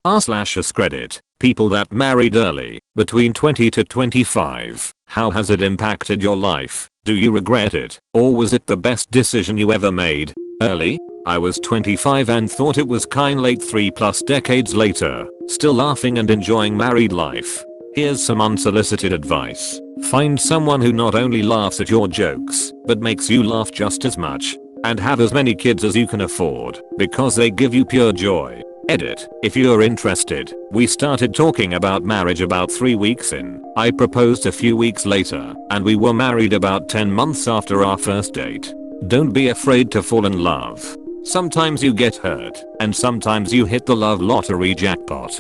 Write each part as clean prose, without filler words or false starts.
r/AskReddit, people that married early, between 20 to 25, how has it impacted your life? Do you regret it, or was it the best decision you ever made? Early? I was 25 and thought it was kind. Late 3+ decades later, still laughing and enjoying married life. Here's some unsolicited advice. Find someone who not only laughs at your jokes, but makes you laugh just as much. And have as many kids as you can afford, because they give you pure joy. Edit. If you're interested, we started talking about marriage about 3 weeks in. I proposed a few weeks later, and we were married about 10 months after our first date. Don't be afraid to fall in love. Sometimes you get hurt, and sometimes you hit the love lottery jackpot.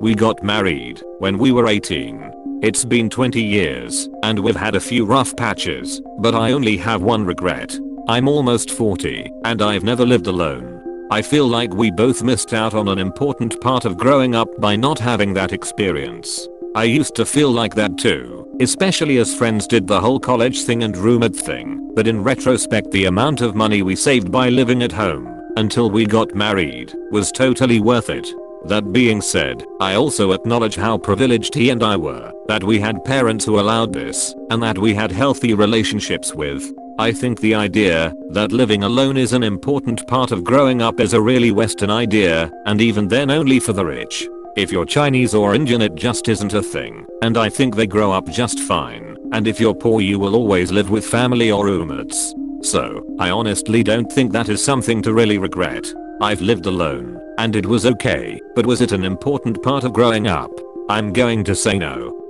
We got married when we were 18. It's been 20 years, and we've had a few rough patches, but I only have one regret. I'm almost 40, and I've never lived alone. I feel like we both missed out on an important part of growing up by not having that experience. I used to feel like that too, especially as friends did the whole college thing and roommate thing, but in retrospect the amount of money we saved by living at home, until we got married, was totally worth it. That being said, I also acknowledge how privileged he and I were, that we had parents who allowed this, and that we had healthy relationships with. I think the idea that living alone is an important part of growing up is a really Western idea, and even then only for the rich. If you're Chinese or Indian it just isn't a thing, and I think they grow up just fine, and if you're poor you will always live with family or roommates. So, I honestly don't think that is something to really regret. I've lived alone, and it was okay, but was it an important part of growing up? I'm going to say no.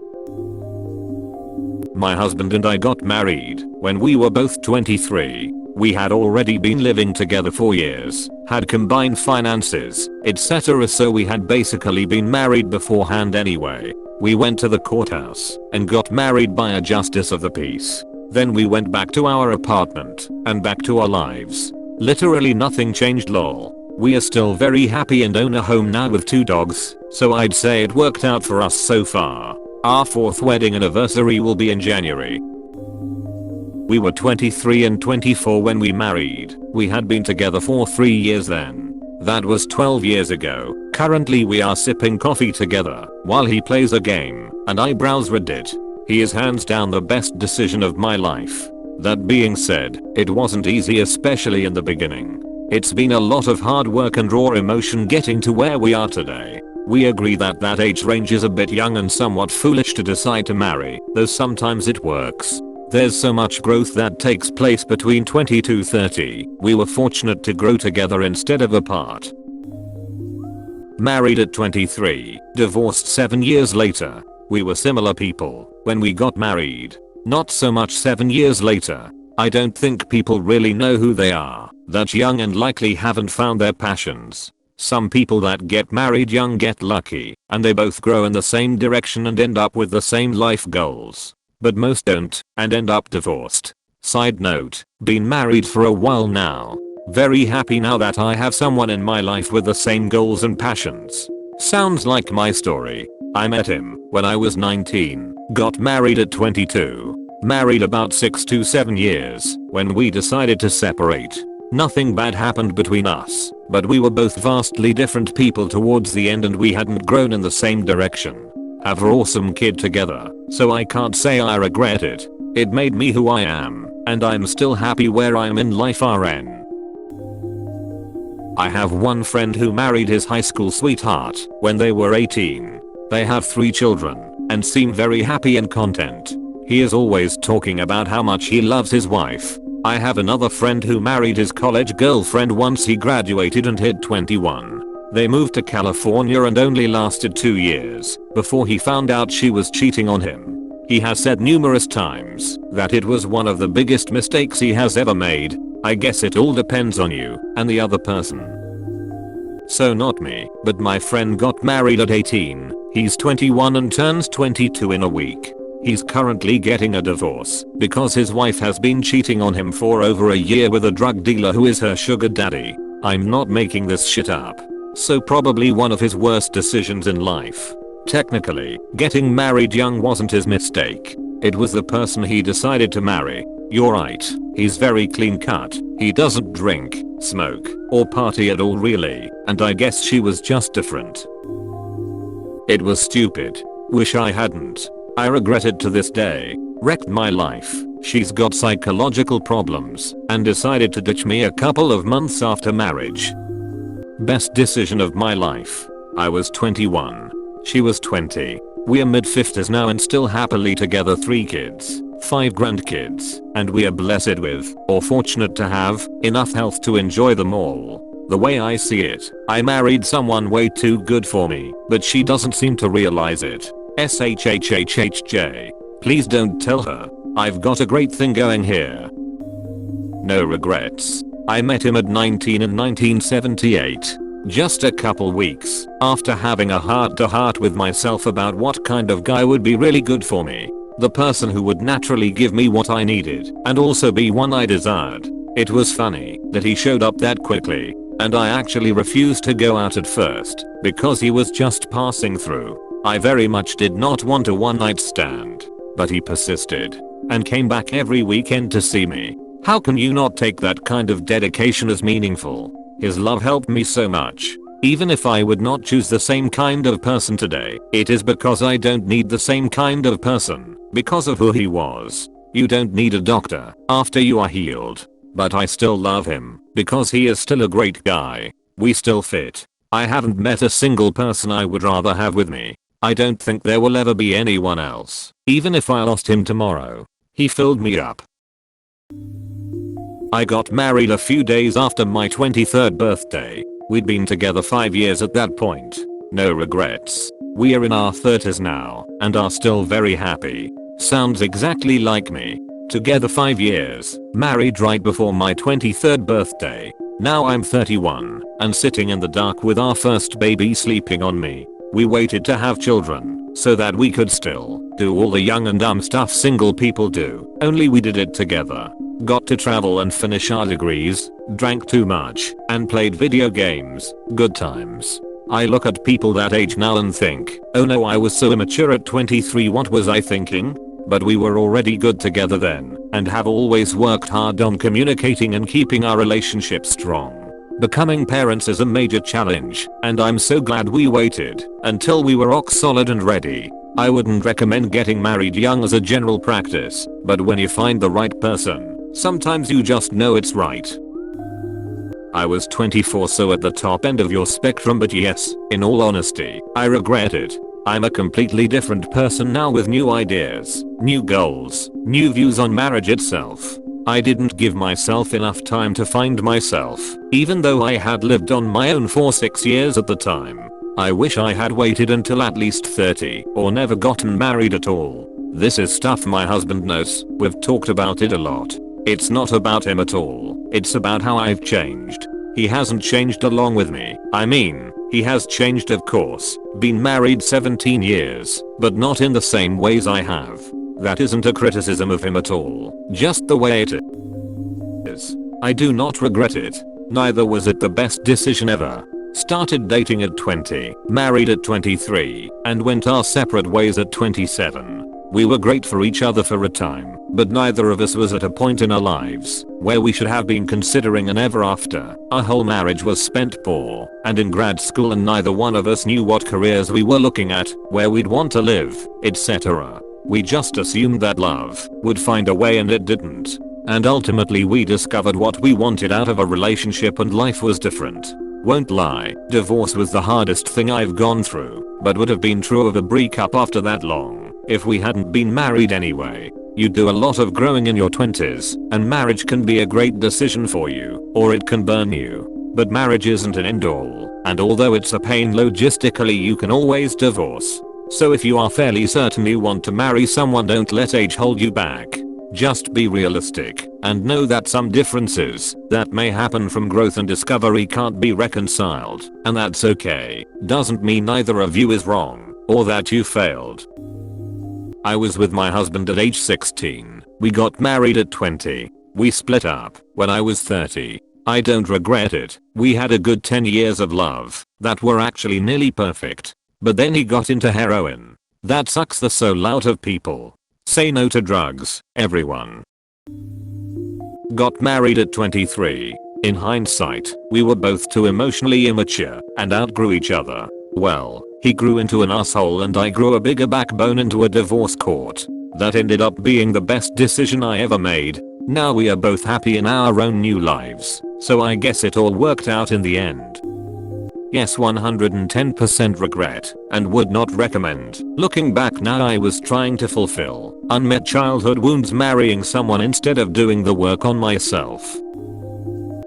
My husband and I got married when we were both 23. We had already been living together for years, had combined finances, etc. So we had basically been married beforehand anyway. We went to the courthouse and got married by a justice of the peace. Then we went back to our apartment and back to our lives. Literally nothing changed lol. We are still very happy and own a home now with 2 dogs, so I'd say it worked out for us so far. Our 4th wedding anniversary will be in January. We were 23 and 24 when we married. We had been together for 3 years then. That was 12 years ago. Currently we are sipping coffee together while he plays a game and I browse Reddit. He is hands down the best decision of my life. That being said, it wasn't easy, especially in the beginning. It's been a lot of hard work and raw emotion getting to where we are today. We agree that that age range is a bit young and somewhat foolish to decide to marry, though sometimes it works. There's so much growth that takes place between 20 to 30. We were fortunate to grow together instead of apart. Married at 23, divorced 7 years later. We were similar people when we got married. Not so much 7 years later. I don't think people really know who they are that young and likely haven't found their passions. Some people that get married young get lucky, and they both grow in the same direction and end up with the same life goals. But most don't, and end up divorced. Side note, been married for a while now. Very happy now that I have someone in my life with the same goals and passions. Sounds like my story. I met him when I was 19, got married at 22. Married about 6 to 7 years when we decided to separate. Nothing bad happened between us, but we were both vastly different people towards the end and we hadn't grown in the same direction. Have an awesome kid together, so I can't say I regret it. It made me who I am, and I'm still happy where I am in life RN. I have one friend who married his high school sweetheart when they were 18. They have 3 children and seem very happy and content. He is always talking about how much he loves his wife. I have another friend who married his college girlfriend once he graduated and hit 21. They moved to California and only lasted 2 years before he found out she was cheating on him. He has said numerous times that it was one of the biggest mistakes he has ever made. I guess it all depends on you and the other person. So not me, but my friend got married at 18. He's 21 and turns 22 in a week. He's currently getting a divorce because his wife has been cheating on him for over a year with a drug dealer who is her sugar daddy. I'm not making this shit up. So probably one of his worst decisions in life. Technically, getting married young wasn't his mistake. It was the person he decided to marry. You're right. He's very clean cut. He doesn't drink, smoke, or party at all really, and I guess she was just different. It was stupid. Wish I hadn't. I regret it to this day. Wrecked my life. She's got psychological problems and decided to ditch me a couple of months after marriage. Best decision of my life. I was 21. She was 20. We're mid-50s now and still happily together, 3 kids, 5 grandkids, and we are blessed with, or fortunate to have, enough health to enjoy them all. The way I see it, I married someone way too good for me, but she doesn't seem to realize it. SHHHHJ. Please don't tell her. I've got a great thing going here. No regrets. I met him at 19 in 1978. Just a couple weeks after having a heart-to-heart with myself about what kind of guy would be really good for me. The person who would naturally give me what I needed and also be one I desired. It was funny that he showed up that quickly, and I actually refused to go out at first because he was just passing through. I very much did not want a one-night stand, but he persisted and came back every weekend to see me. How can you not take that kind of dedication as meaningful? His love helped me so much. Even if I would not choose the same kind of person today, it is because I don't need the same kind of person because of who he was. You don't need a doctor after you are healed. But I still love him because he is still a great guy. We still fit. I haven't met a single person I would rather have with me. I don't think there will ever be anyone else. Even if I lost him tomorrow. He filled me up. I got married a few days after my 23rd birthday. We'd been together 5 years at that point. No regrets. We are in our 30s now and are still very happy. Sounds exactly like me. Together 5 years, married right before my 23rd birthday. Now I'm 31 and sitting in the dark with our first baby sleeping on me. We waited to have children so that we could still do all the young and dumb stuff single people do, only we did it together. Got to travel and finish our degrees, drank too much, and played video games. Good times. I look at people that age now and think, oh no, I was so immature at 23, what was I thinking? But we were already good together then, and have always worked hard on communicating and keeping our relationship strong. Becoming parents is a major challenge, and I'm so glad we waited until we were rock solid and ready. I wouldn't recommend getting married young as a general practice, but when you find the right person, sometimes you just know it's right. I was 24, so at the top end of your spectrum, but yes, in all honesty, I regret it. I'm a completely different person now with new ideas, new goals, new views on marriage itself. I didn't give myself enough time to find myself, even though I had lived on my own for 6 years at the time. I wish I had waited until at least 30 or never gotten married at all. This is stuff my husband knows, we've talked about it a lot. It's not about him at all, it's about how I've changed. He hasn't changed along with me. I mean, he has changed of course, been married 17 years, but not in the same ways I have. That isn't a criticism of him at all, just the way it is. I do not regret it. Neither was it the best decision ever. Started dating at 20, married at 23, and went our separate ways at 27. We were great for each other for a time, but neither of us was at a point in our lives where we should have been considering an ever after. Our whole marriage was spent poor and in grad school, and neither one of us knew what careers we were looking at, where we'd want to live, etc. We just assumed that love would find a way, and it didn't. And ultimately we discovered what we wanted out of a relationship, and life was different. Won't lie, divorce was the hardest thing I've gone through, but would have been true of a breakup after that long if we hadn't been married anyway. You do a lot of growing in your 20s, and marriage can be a great decision for you, or it can burn you. But marriage isn't an end all, and although it's a pain logistically, you can always divorce. So if you are fairly certain you want to marry someone, don't let age hold you back. Just be realistic and know that some differences that may happen from growth and discovery can't be reconciled, and that's okay. Doesn't mean neither of you is wrong or that you failed. I was with my husband at age 16. We got married at 20. We split up when I was 30. I don't regret it. We had a good 10 years of love that were actually nearly perfect. But then he got into heroin. That sucks the soul out of people. Say no to drugs, everyone. Got married at 23. In hindsight, we were both too emotionally immature and outgrew each other. Well, he grew into an asshole and I grew a bigger backbone into a divorce court. That ended up being the best decision I ever made. Now we are both happy in our own new lives, so I guess it all worked out in the end. Yes, 110% regret and would not recommend. Looking back now, I was trying to fulfill unmet childhood wounds marrying someone instead of doing the work on myself.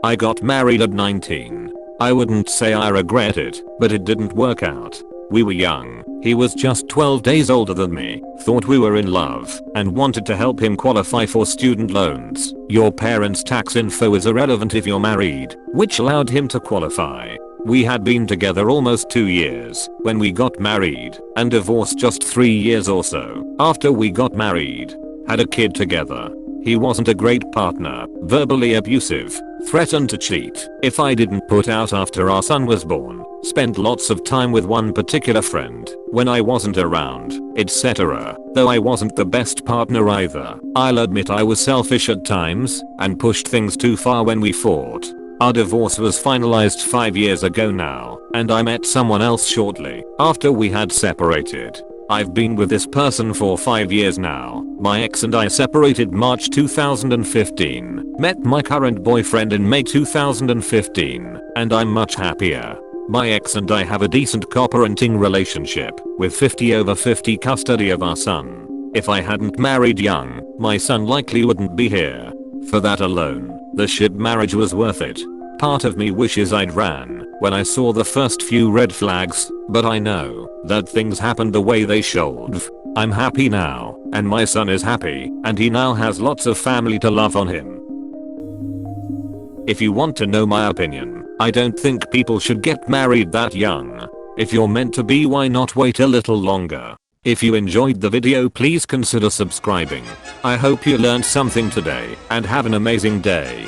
I got married at 19. I wouldn't say I regret it, but it didn't work out. We were young, he was just 12 days older than me, thought we were in love, and wanted to help him qualify for student loans. Your parents' tax info is irrelevant if you're married, which allowed him to qualify. We had been together almost 2 years when we got married, and divorced just 3 years or so after we got married. Had a kid together. He wasn't a great partner, verbally abusive, threatened to cheat if I didn't put out after our son was born, spent lots of time with one particular friend when I wasn't around, etc. Though I wasn't the best partner either. I'll admit I was selfish at times and pushed things too far when we fought. Our divorce was finalized 5 years ago now, and I met someone else shortly after we had separated. I've been with this person for 5 years now. My ex and I separated March 2015. Met my current boyfriend in May 2015, and I'm much happier. My ex and I have a decent co-parenting relationship with 50/50 custody of our son. If I hadn't married young, my son likely wouldn't be here. For that alone, the shit marriage was worth it. Part of me wishes I'd ran when I saw the first few red flags, but I know that things happened the way they should. I'm happy now, and my son is happy, and he now has lots of family to love on him. If you want to know my opinion, I don't think people should get married that young. If you're meant to be, why not wait a little longer? If you enjoyed the video, please consider subscribing. I hope you learned something today and have an amazing day.